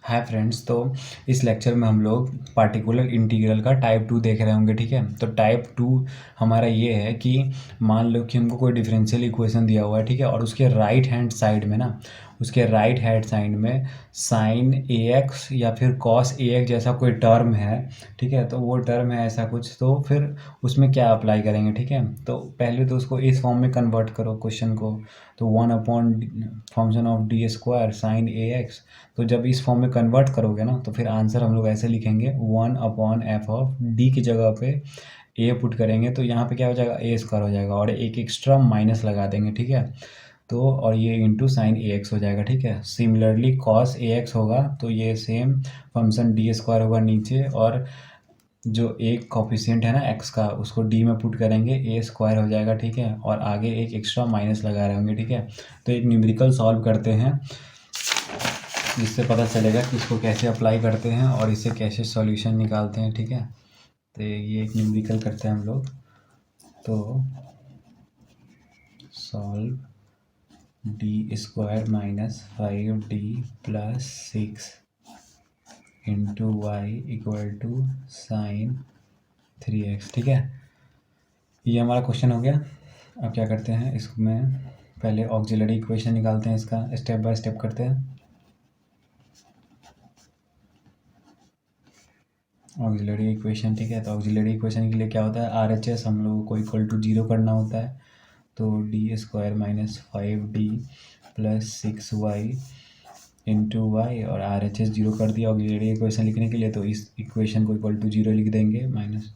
Hi friends. तो इस lecture में हम लोग पार्टिकुलर इंटीग्रल का टाइप 2 देख रहे होंगे। ठीक है, तो टाइप 2 हमारा ये है कि मान लो कि हमको कोई डिफरेंशियल इक्वेशन दिया हुआ है, ठीक है, और उसके राइट हैंड साइड में ना, उसके राइट हैंड साइड में साइन ए एक्स या फिर कॉस ए एक्स जैसा कोई टर्म है। ठीक है, तो वो टर्म है ऐसा कुछ, तो फिर उसमें क्या अप्लाई करेंगे। ठीक है, तो पहले तो उसको इस फॉर्म में कन्वर्ट करो क्वेश्चन को। तो 1 upon function of D square sine A x. तो जब इस फॉर्म में कन्वर्ट करोगे ना, तो फिर आंसर हम लोग ऐसे लिखेंगे 1/f ऑफ डी की जगह पे ए पुट करेंगे, तो यहाँ पे क्या हो जाएगा, ए स्क्वायर हो जाएगा और एक एक्स्ट्रा माइनस लगा देंगे। ठीक है, तो और ये इंटू साइन ए एक्स हो जाएगा। ठीक है, सिमिलरली कॉस ए एक्स होगा तो ये सेम फंक्शन डी स्क्वायर होगा नीचे, और जो एक कॉफिशिएंट है ना एक्स का, उसको डी में पुट करेंगे, ए स्क्वायर हो जाएगा। ठीक है, और आगे एक एक्स्ट्रा माइनस लगा रहे होंगे। ठीक है, तो एक न्यूमेरिकल सॉल्व करते हैं जिससे पता चलेगा कि इसको कैसे अप्लाई करते हैं और इसे कैसे सॉल्यूशन निकालते हैं। ठीक है, तो ये एक न्यूमेरिकल करते हैं हम लोग। तो solve D square minus 5d plus 6 into Y equal to sine 3x। ठीक है, ये हमारा क्वेश्चन हो गया। अब क्या करते हैं, इसमें पहले ऑक्सिलरी इक्वेशन निकालते हैं, इसका स्टेप बाय स्टेप करते हैं। ऑक्सिलरी इक्वेशन, ठीक है, तो ऑक्सिलरी इक्वेशन के लिए क्या होता है, RHS हम लोगों को इक्वल टू 0 करना होता है। तो D square minus 5d plus 6y into Y, और RHS 0 कर दिया ऑक्सिलरी इक्वेशन लिखने के लिए, तो इस इक्वेशन को इक्वल टू 0 लिख देंगे, minus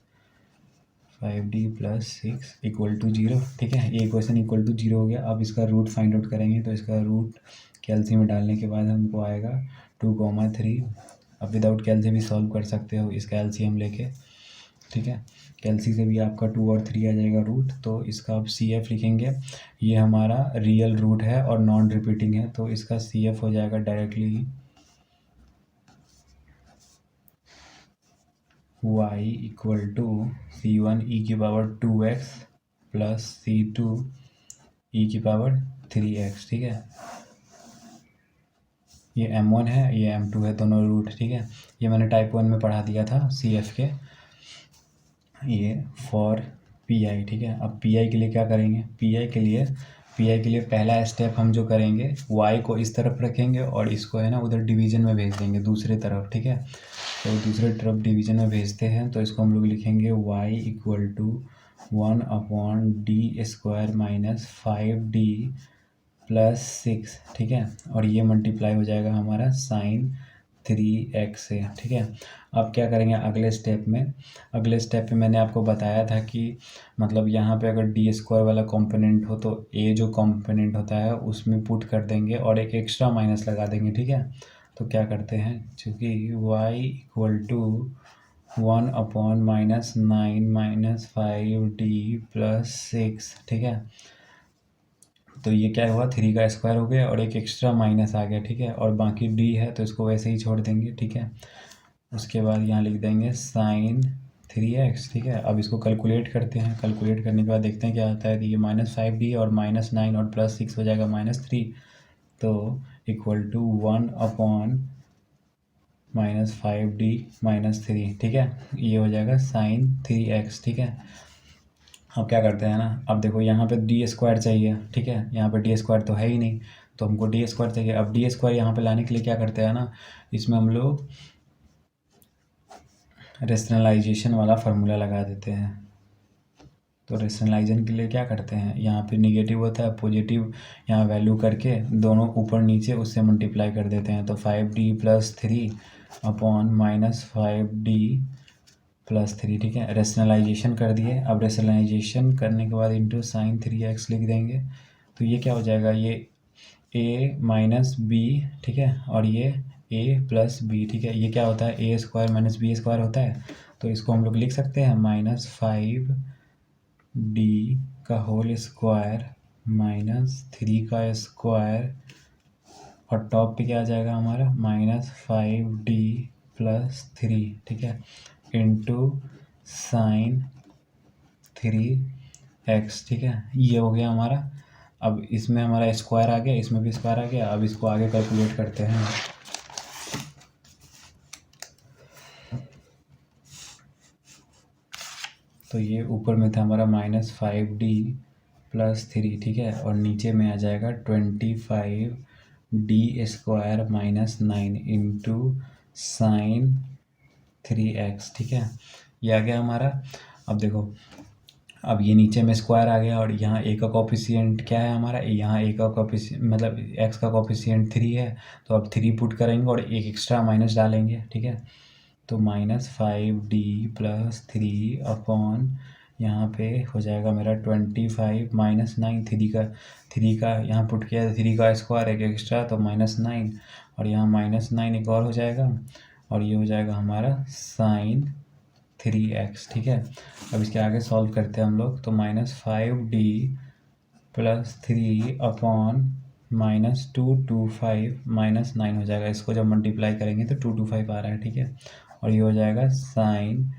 5d plus 6 equal to 0। ठीक है, ये इक्वेशन इक्वल टू 0 हो गया। अब इसका रूट फाइंड आउट करेंगे, तो इसका रूट कैल्सी में डालने के बाद हमको आएगा 2,3। अब विदाउट कैल्सी भी सॉल्व कर सकते हो इसका एलसीएम लेके। ठीक है, कैल्सी से भी आपका 2 और 3 आ जाएगा रूट, तो इसका अब CF लिखेंगे। ये हमारा रियल रूट है और नॉन रिपीटिंग है, तो इसका CF हो जाएगा directly y equal to C1 e की power 2x plus C2 e की पावर 3x। ठीक है, ये M1 है, ये M2 है, दोनों रूट। ठीक है, ये मैंने टाइप 1 में पढ़ा दिया था CF के, ये फॉर PI। ठीक है, अब PI के लिए क्या करेंगे, PI के लिए पहला स्टेप हम जो करेंगे, y को इस तरफ रखेंगे और इसको है ना उधर डिवीजन में भेज देंगे दूसरे तरफ। ठीक है, तो दूसरे तरफ डिवीजन में भेजते हैं, तो इसको हम लोग लिखेंगे y equal to 1/d square minus 5d plus 6। ठीक है, और ये मल्टीप्लाई हो जाएगा हमारा साइन 3x से। ठीक है, अब क्या करेंगे अगले स्टेप में, अगले स्टेप में मैंने आपको बताया था कि मतलब यहाँ पे अगर डी स्क्वायर वाला कंपोनेंट हो तो ए जो कंपोनेंट होता है उसमें पुट कर देंगे और एक एक्स्ट्रा माइनस लगा देंगे। ठीक है, तो क्या करते हैं, चूँकि y equal to 1/-9 minus 5d plus 6। ठीक है, तो ये क्या हुआ, 3 का स्क्वायर हो गया और एक एक्स्ट्रा माइनस आ गया। ठीक है, और बाकी d है तो इसको वैसे ही छोड़ देंगे। ठीक है, उसके बाद यहाँ लिख देंगे साइन 3x। ठीक है, अब इसको कैलकुलेट करते हैं, कैलकुलेट करने के बाद देखते हैं क्या आता है। तो ये -5d और -9 और प्लस 6 हो जाएगा -3, तो इक्वल टू 1/-5d -3। ठीक है, ये हो जाएगा साइन 3x। ठीक है, अब क्या करते हैं ना, अब देखो यहाँ पे डी स्क्वायर चाहिए। ठीक है, यहाँ पे डी स्क्वायर तो है ही नहीं, तो हमको डी स्क्वायर चाहिए। अब डी स्क्वायर यहाँ पे लाने के लिए क्या करते हैं ना, इसमें हम लोग रेशनलाइजेशन वाला फार्मूला लगा देते हैं। तो रेशनलाइजेशन के लिए क्या करते हैं, यहाँ पे निगेटिव होता है, पॉजिटिव यहाँ वैल्यू करके दोनों ऊपर नीचे उससे मल्टीप्लाई कर देते हैं। तो 5d plus 3 upon -5d plus 3। ठीक है, रेशनलाइजेशन कर दिए। अब रेशनलाइजेशन करने के बाद इंटू साइन 3x लिख देंगे, तो ये क्या हो जाएगा, ये a माइनस बी। ठीक है, और ये a प्लस बी। ठीक है, ये क्या होता है, a square minus B square होता है, तो इसको हम लोग लिख सकते हैं -5d का होल स्क्वायर माइनस 3 का स्क्वायर, और टॉप पे क्या आ जाएगा हमारा -5d प्लस 3। ठीक है, इंटू साइन 3x। ठीक है, ये हो गया हमारा। अब इसमें हमारा स्क्वायर आ गया, इसमें भी स्क्वायर आ गया। अब इसको आगे कैलकुलेट करते हैं। तो ये ऊपर में था हमारा -5d+3, ठीक है, और नीचे में आ जाएगा 25d² -9 इंटू साइन 3x, ठीक है। ये आ गया हमारा। अब देखो, अब ये नीचे में स्क्वायर आ गया और यहाँ ए का कॉफिशिएंट क्या है हमारा, यहाँ ए का कॉफिशिएंट मतलब एक्स का कॉफिशिएंट 3 है, तो अब 3 पुट करेंगे और एक एक्स्ट्रा माइनस डालेंगे, ठीक है। तो -5d+3 अपॉन यहाँ पे हो जाएगा मेरा 25 -9, 3 का यहाँ पुट किया है, 3 का स्क्वायर एक एक्स्ट्रा तो -9, और यहाँ -9 एक और हो जाएगा, और ये हो जाएगा हमारा साइन 3x, ठीक है। अब इसके आगे सॉल्व करते हैं हम लोग, तो -5d+3 अपॉन -225 -9 हो जाएगा। इसको जब मल्टीप्लाई करेंगे तो 225 आ रहा है, ठीक है, और ये हो जाएगा साइन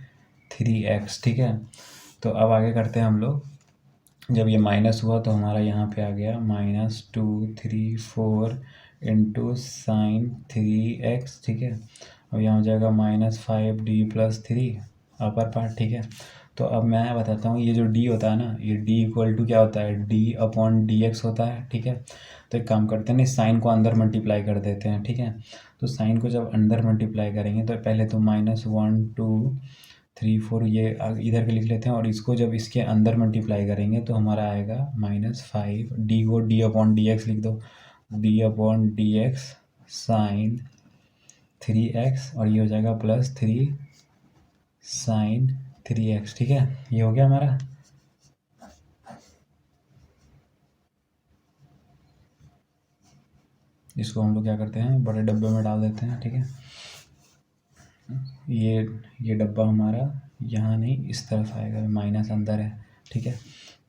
3x, ठीक है। तो अब आगे करते हैं हम लोग, जब ये माइनस हुआ तो हमारा यहाँ पे आ गया -234 इंटू साइन 3x, ठीक है। अब यहाँ हो जाएगा -5d+3 अपर पार्ट, ठीक है। तो अब मैं बताता हूँ, ये जो d होता है ना, ये d इक्वल टू क्या होता है, d/dx होता है, ठीक है। तो एक काम करते हैं ना, साइन को अंदर मल्टीप्लाई कर देते हैं, ठीक है। तो साइन को जब अंदर मल्टीप्लाई करेंगे तो पहले तो -1 2 3 4 ये इधर के लिख लेते हैं, और इसको जब इसके अंदर मल्टीप्लाई करेंगे तो हमारा आएगा -5 d को d/dx लिख दो, d/dx साइन 3x, और ये हो जाएगा +3 साइन 3x, ठीक है। ये हो गया हमारा। इसको हम लोग क्या करते हैं, बड़े डब्बे में डाल देते हैं, ठीक है। ये डब्बा हमारा यहाँ नहीं, इस तरफ आएगा, माइनस अंदर है, ठीक है।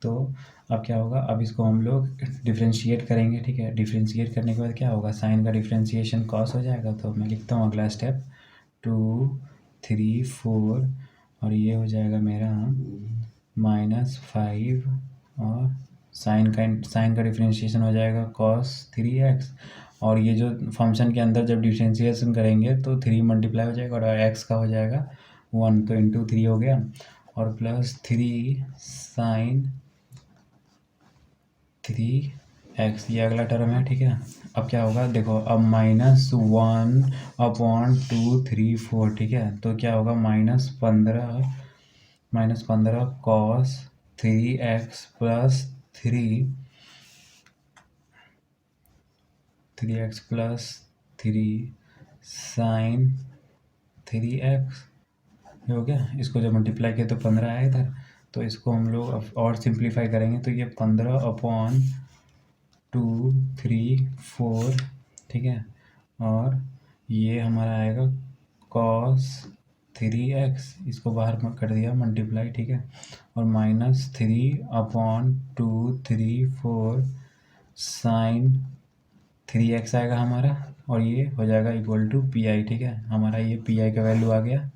तो अब क्या होगा, अब इसको हम लोग डिफ्रेंशिएट करेंगे, ठीक है। डिफ्रेंशिएट करने के बाद क्या होगा, साइन का डिफ्रेंशिएशन कॉस हो जाएगा। तो मैं लिखता हूँ अगला स्टेप, 2 3 4, और ये हो जाएगा मेरा -5, और साइन का डिफ्रेंशिएशन हो जाएगा cos 3x, और ये जो फंक्शन के अंदर जब डिफ्रेंशिएशन करेंगे तो 3 मल्टीप्लाई हो जाएगा, और x का हो जाएगा 1, तो इंटू 3 हो गया, और +3 साइन 3x, ये अगला टर्म है, ठीक है। अब क्या होगा, देखो, अब -1/234, ठीक है। तो क्या होगा, -15 cos 3x + 3x + 3 sign 3x, ये हो गया। इसको जब मल्टीप्लाई किया तो 15 आया इधर, तो इसको हम लोग अब और सिंप्लीफाई करेंगे तो ये 15/234, ठीक है, और ये हमारा आएगा cos 3x, इसको बाहर कर दिया मल्टीप्लाई, ठीक है, और -3/234 साइन 3x आएगा हमारा, और ये हो जाएगा इक्वल टू PI, ठीक है। हमारा ये PI का वैल्यू आ गया,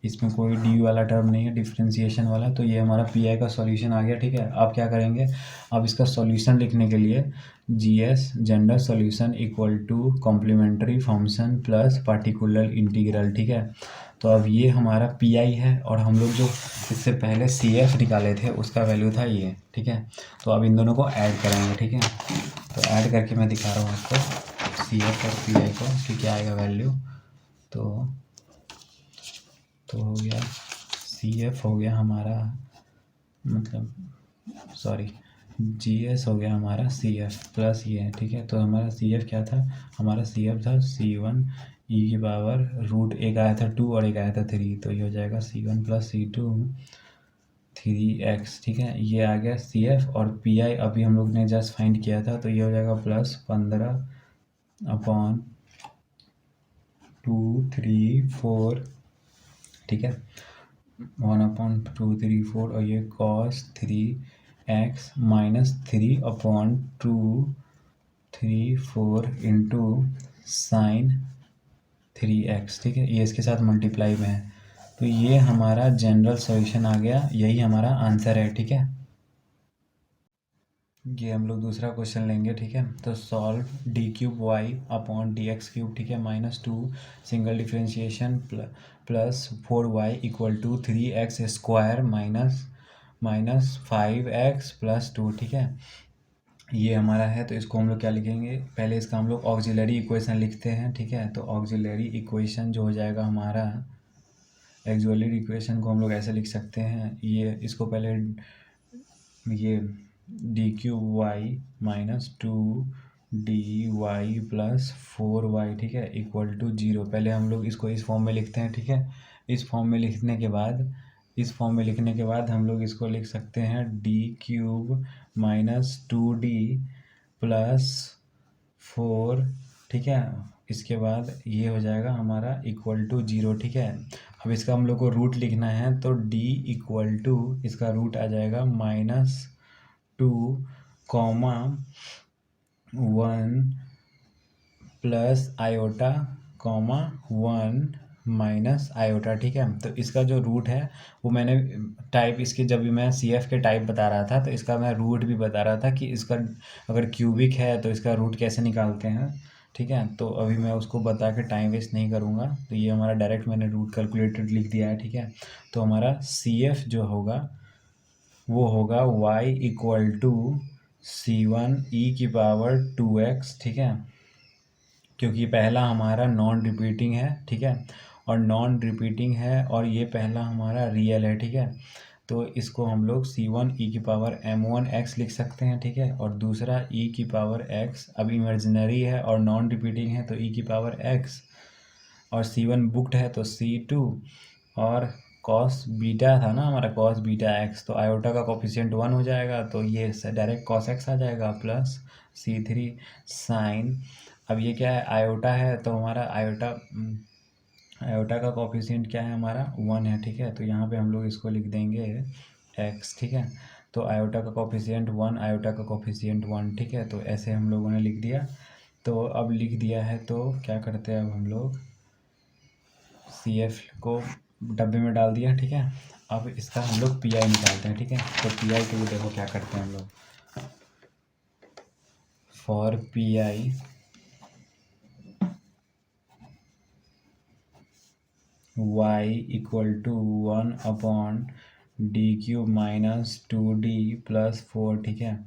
इसमें कोई डी वाला टर्म नहीं है, डिफ्रेंशिएशन वाला, तो ये हमारा PI का सॉल्यूशन आ गया, ठीक है। अब क्या करेंगे, अब इसका सॉल्यूशन लिखने के लिए GS general solution equal to complementary function plus particular integral, ठीक है। तो अब ये हमारा PI है, और हम लोग जो इससे पहले CF निकाले थे उसका वैल्यू था ये, ठीक है। तो अब इन दोनों को ऐड करेंगे, ठीक है। तो ऐड करके मैं दिखा रहा हूँ आपको CF और PI को कि क्या आएगा वैल्यू। तो हो गया CF हो गया हमारा, मतलब सॉरी, GS हो गया हमारा CF प्लस ये है, ठीक है। तो हमारा CF क्या था, हमारा CF था C1 e⁻√ एक आया था 2 और एक आया था 3, तो ये हो जाएगा C1 + C2 3x, ठीक है। ये आ गया CF, और PI अभी हम लोग ने जस्ट फाइंड किया था, तो ये हो जाएगा +15/234, ठीक है, 1/234, और ये cos 3x -3/234 into sine 3x, ठीक है। ये इसके साथ मल्टीप्लाई में है, तो ये हमारा जनरल सॉल्यूशन आ गया, यही हमारा आंसर है, ठीक है। ये हम लोग दूसरा क्वेश्चन लेंगे, ठीक है। तो सॉल्व d³ y/dx³, ठीक है, -2 single differentiation +4y = 3x² -5x + 2, ठीक है। ये हमारा है, तो इसको हम लोग क्या लिखेंगे, पहले इसका हम लोग ऑक्सिलरी इक्वेशन लिखते हैं, ठीक है। तो ऑक्सिलरी इक्वेशन जो हो जाएगा हमारा, ऑक्सिलरी इक्वेशन को हम लोग ऐसे लिख सकते हैं, ये इसको पहले ये d³ -2dy + 4y, ठीक है, = 0। पहले हम लोग इसको इस फॉर्म में लिखते हैं, ठीक है। इस फॉर्म में लिखने के बाद हम लोग इसको लिख सकते हैं d³ -2d + 4, ठीक है। इसके बाद ये हो जाएगा हमारा = 0, ठीक है। अब इसका हम लोग को रूट लिखना है, तो d = इसका रूट आ जाएगा -2, 1 + आयोटा, 1 - आयोटा, ठीक है। तो इसका जो रूट है वो मैंने टाइप इसके, जब भी मैं CF के टाइप बता रहा था तो इसका मैं रूट भी बता रहा था कि इसका अगर क्यूबिक है तो इसका रूट कैसे निकालते हैं, ठीक है। तो अभी मैं उसको बता के टाइम वेस्ट नहीं करूँगा, तो ये हमारा डायरेक्ट मैंने रूट कैलकुलेटेड लिख दिया है, ठीक है। तो हमारा CF जो होगा वो होगा y = C1e⁻²x, ठीक है, क्योंकि पहला हमारा नॉन रिपीटिंग है, ठीक है, और नॉन रिपीटिंग है और ये पहला हमारा रियल है, ठीक है। तो इसको हम लोग C1e⁻m1x लिख सकते हैं, ठीक है। और दूसरा e⁻x अब इमेजिनरी है और नॉन रिपीटिंग है, तो e⁻x, और C1 बुक्ड है तो C2, और कॉस बीटा था ना हमारा, cos βx, तो आयोटा का कोफिशिएंट 1 हो जाएगा, तो ये डायरेक्ट cos x आ जाएगा प्लस C3 साइन। अब ये क्या है, आयोटा है, तो हमारा आयोटा का कोफिशिएंट क्या है हमारा, 1 है, ठीक है। तो यहाँ पे हम लोग इसको लिख देंगे x, ठीक है। तो आयोटा का कोफिशिएंट 1, आयोटा का कोफिशिएंट 1, ठीक है। तो ऐसे हम लोगों ने लिख दिया। तो अब लिख दिया है तो क्या करते हैं, अब हम लोग CF को डब्बे में डाल दिया, ठीक है। अब इसका हम लोग PI निकालते हैं, ठीक है। तो PI के लिए देखो क्या करते हैं हम लोग, for PI y = 1/d³ -2d + 4, ठीक है।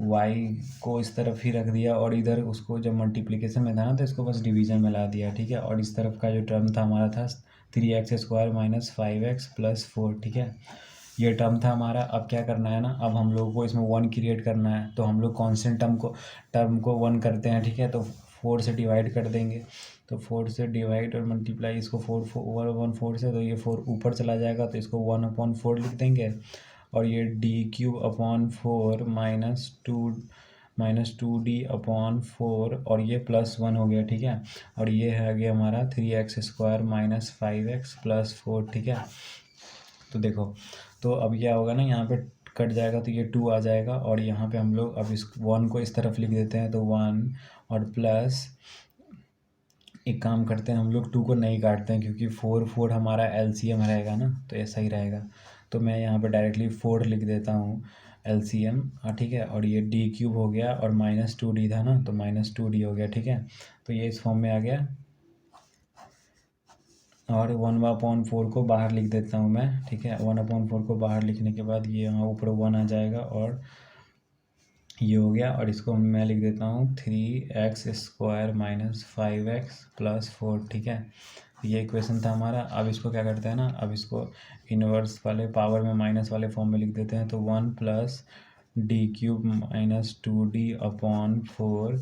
y को इस तरफ ही रख दिया और इधर उसको जब मल्टीप्लिकेशन में था ना तो इसको बस डिवीजन में ला दिया, ठीक है। और इस तरफ का जो टर्म था हमारा था 3x² - 5x + 4, ठीक है। ये टर्म था हमारा। अब क्या करना है ना, अब हम लोगों को इसमें 1 क्रिएट करना है, तो हम लोग कॉन्स्टेंट टर्म को 1 करते हैं, ठीक है। तो 4 से डिवाइड कर देंगे, तो 4 से डिवाइड और मल्टीप्लाई इसको 4 से, तो ये 4 ऊपर चला जाएगा, तो इसको 1/4 लिख देंगे। और ये d³ -2d/4 और ये +1 हो गया, ठीक है। और ये है गया हमारा 3x² - 5x + 4, ठीक है। तो देखो, तो अब क्या होगा ना, यहाँ पे कट जाएगा तो ये 2 आ जाएगा, और यहाँ पे हम लोग अब इस 1 को इस तरफ लिख देते हैं, तो 1 और प्लस एक काम करते हैं हम लोग 2 को नहीं काटते हैं, क्योंकि 4 हमारा LCM रहेगा ना, तो ऐसा ही रहेगा। तो मैं यहाँ पे डायरेक्टली 4 लिख देता हूँ LCM, हाँ, ठीक है। और ये d³ हो गया और -2d था ना, तो -2d हो गया, ठीक है। तो ये इस फॉर्म में आ गया, और 1/4 को बाहर लिख देता हूँ मैं, ठीक है। 1/4 को बाहर लिखने के बाद ये यहाँ ऊपर 1 आ जाएगा, और ये हो गया। और इसको मैं लिख देता हूँ 3x² - 5x + 4, ठीक है। ये इक्वेशन था हमारा। अब इसको क्या करते हैं ना, अब इसको इनवर्स वाले पावर में माइनस वाले फॉर्म में लिख देते हैं, तो 1 + d³ -2d/4,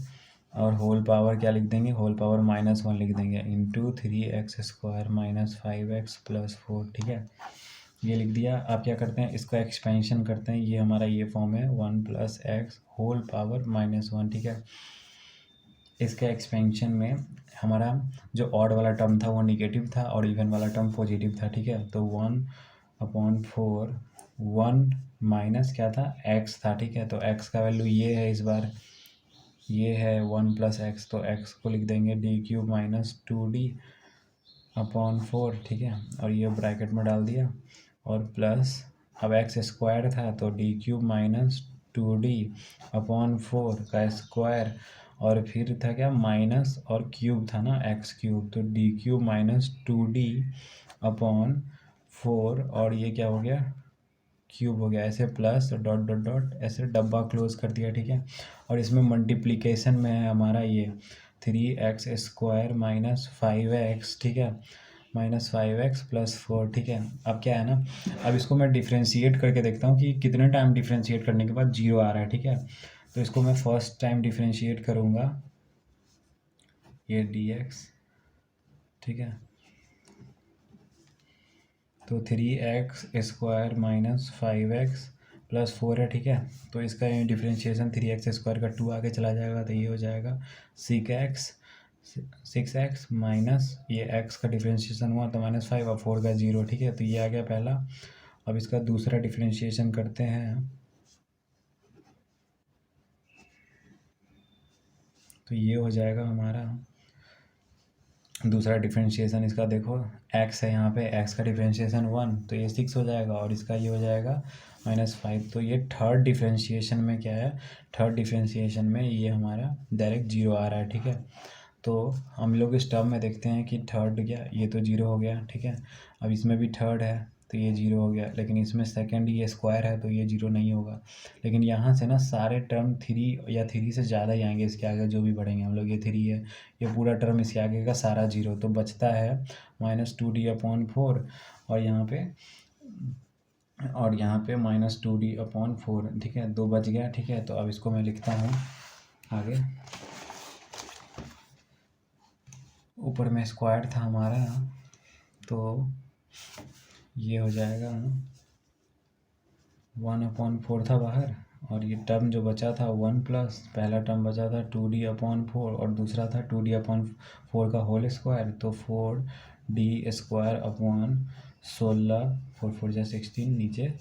और होल पावर क्या लिख देंगे, होल पावर -1 लिख देंगे, इंटू 3x² - 5x + 4, ठीक है। ये लिख दिया। आप क्या करते हैं, इसका एक्सपेंशन करते हैं, ये हमारा ये फॉर्म है 1 + x होल पावर -1, ठीक है। इसके एक्सपेंशन में हमारा जो ऑड वाला टर्म था वो निगेटिव था और इवन वाला टर्म पॉजिटिव था, ठीक है। तो 1/4, 1 माइनस क्या था, x था, ठीक है। तो x का वैल्यू ये है, इस बार ये है 1 + x, तो x को लिख देंगे d³ -2d/4, ठीक है। और ये ब्रैकेट में डाल दिया, और प्लस अब x² था तो d³ 2d/4 का स्क्वायर, और फिर था क्या माइनस और क्यूब था ना x³ तो d³ -2d/4 और ये क्या हो गया क्यूब हो गया, ऐसे प्लस डॉट डॉट डॉट ऐसे डब्बा क्लोज कर दिया, ठीक है। और इसमें मल्टीप्लिकेशन में है हमारा ये 3x² -5x, ठीक है, -5x + 4, ठीक है। अब क्या है ना, अब इसको मैं डिफ्रेंशिएट करके देखता हूँ कि कितने टाइम डिफ्रेंशिएट करने के बाद जीरो आ रहा है, ठीक है। तो इसको मैं फर्स्ट टाइम डिफ्रेंशिएट करूँगा, ये dx, ठीक है, तो 3x² -5x + 4 है, ठीक है। तो इसका डिफ्रेंशिएशन 3x² का 2 आगे चला जाएगा तो ये हो जाएगा 6x माइनस ये x का डिफ्रेंशिएशन हुआ तो -5 और 4 का 0, ठीक है। तो ये आ गया पहला। अब इसका दूसरा डिफ्रेंशिएशन करते हैं, तो ये हो जाएगा हमारा दूसरा डिफ्रेंशिएशन। इसका देखो x है यहाँ पे, x का डिफ्रेंशिएशन 1 तो ये 6 हो जाएगा, और इसका ये हो जाएगा -5। तो ये थर्ड डिफ्रेंशिएशन में क्या है, थर्ड डिफ्रेंशिएशन में ये हमारा डायरेक्ट 0 आ रहा है, ठीक है। तो हम लोग इस टर्म में देखते हैं कि थर्ड क्या, ये तो 0 हो गया, ठीक है। अब इसमें भी थर्ड है तो ये 0 हो गया, लेकिन इसमें सेकंड ये स्क्वायर है तो ये 0 नहीं होगा। लेकिन यहाँ से ना सारे टर्म 3 या 3 से ज़्यादा ही आएंगे इसके आगे, जो भी बढ़ेंगे हम लोग, ये 3 है, ये पूरा टर्म इसके आगे का सारा 0, तो बचता है -2d/4 और यहाँ पे -2d/4, ठीक है, 2 बच गया, ठीक है। तो अब इसको मैं लिखता हूँ आगे, ऊपर में स्क्वायर था हमारा तो ये हो जाएगा 1/4 था बाहर, और ये टर्म जो बचा था 1 प्लस पहला टर्म बचा था 2d/4 और दूसरा था 2d/4 का होल स्क्वायर, तो 4d² 4 4 जा 16 नीचे,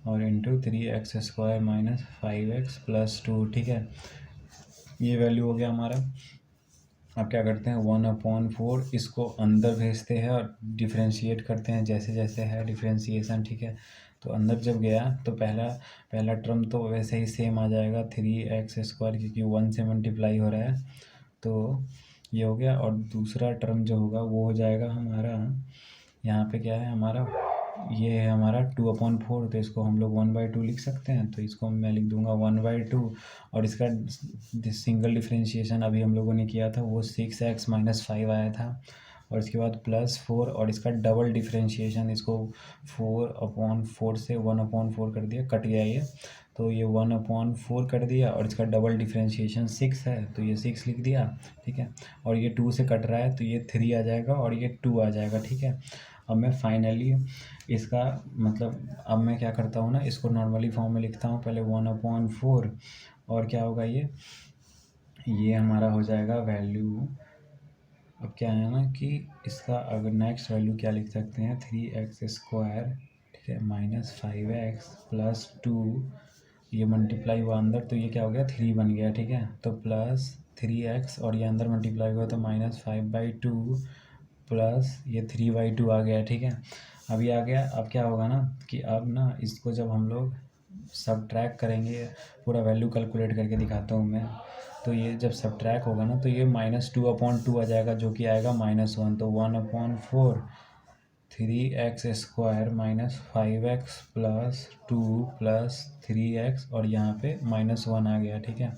और इंटू 3x² -5x + 2, ठीक है। ये वैल्यू हो गया हमारा। अब क्या करते हैं 1/4 इसको अंदर भेजते हैं और डिफ्रेंशिएट करते हैं जैसे जैसे है डिफ्रेंशिएशन, ठीक है। तो अंदर जब गया तो पहला टर्म तो वैसे ही सेम आ जाएगा 3x² क्योंकि 1 से मल्टीप्लाई हो रहा है, तो ये हो गया। और दूसरा टर्म जो होगा वो हो जाएगा हमारा, यहाँ पे क्या है हमारा, ये है हमारा 2/4, तो इसको हम लोग 1/2 लिख सकते हैं, तो इसको मैं लिख दूंगा 1/2। और इसका सिंगल डिफ्रेंशिएशन अभी हम लोगों ने किया था वो 6x -5 आया था, और इसके बाद +4, और इसका डबल डिफ्रेंशिएशन, इसको 4/4 से 1/4 कर दिया, कट गया ये, तो ये 1/4 कर दिया, और इसका डबल डिफ्रेंशिएशन 6 है तो ये 6 लिख दिया, ठीक है। और ये 2 से कट रहा है तो ये 3 आ जाएगा और ये 2 आ जाएगा, ठीक है। अब मैं फाइनली इसका मतलब अब मैं क्या करता हूँ ना, इसको नॉर्मली फॉर्म में लिखता हूँ पहले 1/4, और क्या होगा ये हमारा हो जाएगा वैल्यू। अब क्या है ना कि इसका अगर नेक्स्ट वैल्यू क्या लिख सकते हैं, 3x², ठीक है, -5x + 2, ये मल्टीप्लाई हुआ अंदर तो ये क्या हो गया 3 बन गया, ठीक है। तो +3x और ये अंदर मल्टीप्लाई हुआ तो -5/2 प्लस ये 3/2 आ गया, ठीक है। अब ये आ गया। अब क्या होगा ना कि अब ना इसको जब हम लोग सब्ट्रैक्ट करेंगे, पूरा वैल्यू कैलकुलेट करके दिखाता हूँ मैं, तो ये जब सब्ट्रैक्ट होगा ना तो ये -2/2 आ जाएगा जो कि आएगा -1, तो 1/4 3x² -5x + 2 + 3x, और यहाँ पे -1 आ गया, ठीक है।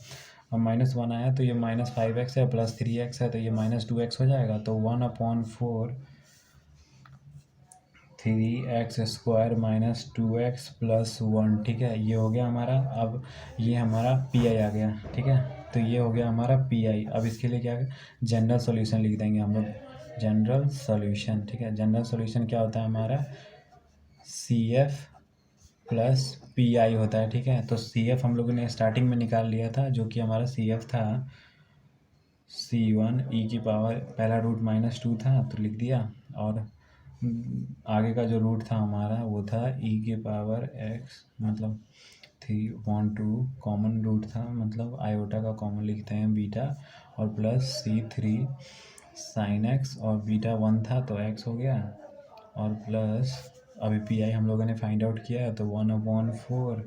और -1 आया तो ये -5x है + 3x है तो ये -2x हो जाएगा, तो 1/4 3x² -2x + 1, ठीक है, ये हो गया हमारा। अब ये हमारा PI आ गया, ठीक है। तो ये हो गया हमारा PI। अब इसके लिए क्या जनरल सॉल्यूशन लिख देंगे हम लोग, जनरल सॉल्यूशन, ठीक है। जनरल सॉल्यूशन क्या होता है हमारा, CF + PI होता है, ठीक है। तो CF हम लोगों ने स्टार्टिंग में निकाल लिया था, जो कि हमारा CF था C1 e⁻, पहला रूट -2 था तो लिख दिया, और आगे का जो रूट था हमारा वो था e⁻x, मतलब 3/2 कॉमन रूट था, मतलब आयोटा का कॉमन लिखते हैं बीटा, और +C3 sin x, और बीटा 1 था तो x हो गया, और प्लस अभी PI हम लोगों ने फाइंड आउट किया है तो 1/4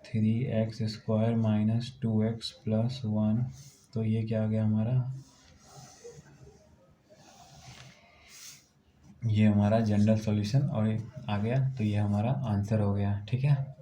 3x² माइनस 2x प्लस 1। तो ये क्या आ गया हमारा, ये हमारा जनरल सॉल्यूशन और आ गया, तो ये हमारा आंसर हो गया। ठीक है।